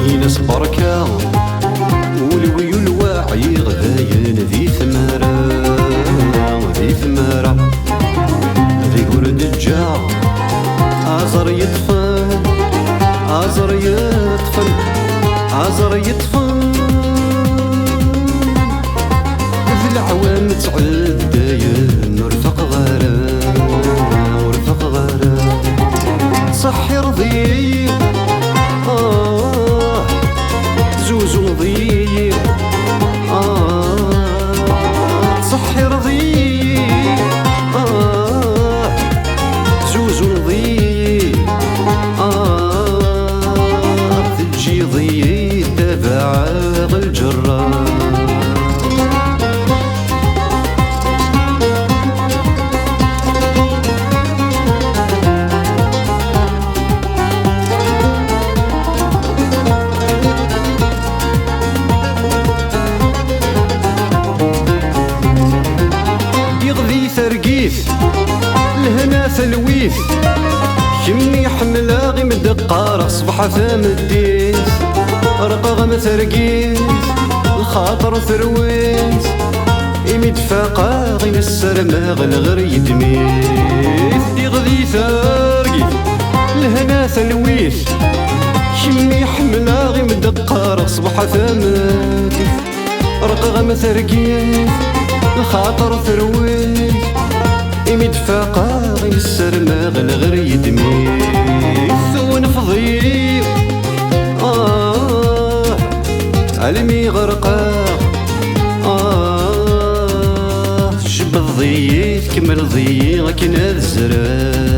ينس بركة ولوي الواعي غاين ذي ثمرة ذي ثمرة ذي ورد الجا عزر يطفن عزر يطفن عزر يطفن ذي العوام تعداين ورفق غرام ورفق غرام صحي رضي زوز نضيع صحي رضيع زوز نضيع تجي ضيع تبع الجرار ثرقيث الهنا ثلويث كمي حملة غي مدقارة صبحة ثامديث رقغم ثرقيث الخاطر ثرويث إمد فاقا غي السرماغ الغر يدميث يغذي ثرقيث الهنا ثلويث كمي حملة غي مدقارة صبحة ثامديث رقغم ثرقيث الخاطر ثرويث إمد فاقا غي السرماغ الغر يدميث ونفضيث علمي غرقا جبد ضيث كمل ضيث كنا الزراق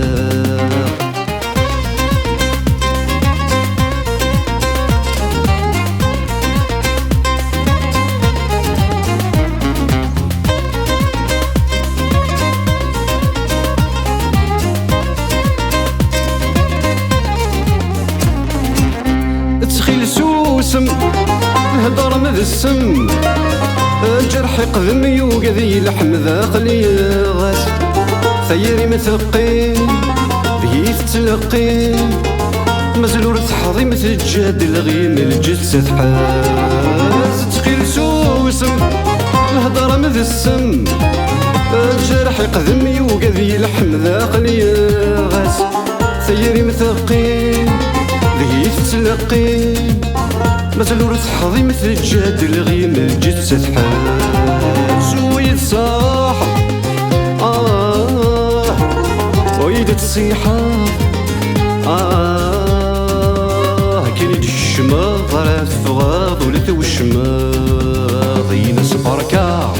تخيل سوسم الهدر مذ السم الجرح يقذم يوقذي لحم ذاقلي غاس ثيري مثقين ذهيث تلقين مزلور تحظي مثل الجاد الغيم الجثة حاس تخيل سوسم الهدر مذ السم الجرح يقذم يوقذي لحم ذاقلي غاس ثيري مثقين ذهيث تلقين مزلور تحظي مثل الجاد الغيم الجثة حاس ويد صاحب ويد تصيحة كاين الشماض راه تفغاض ولا توشماض ينس بركة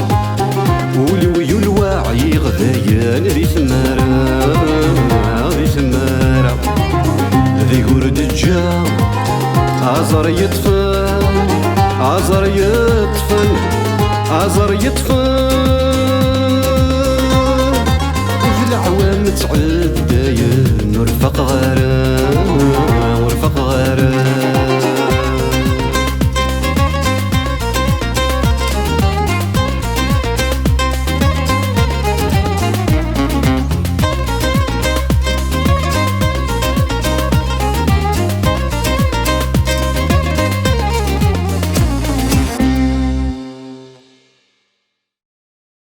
ولوي الواعي غذايان ذي ثمارة ذي ثمارة ذي ورد الجا عزر يطفن عزر يطفن عزر يطفن ذي العوام تعداين ورفق غرام ورفق غرام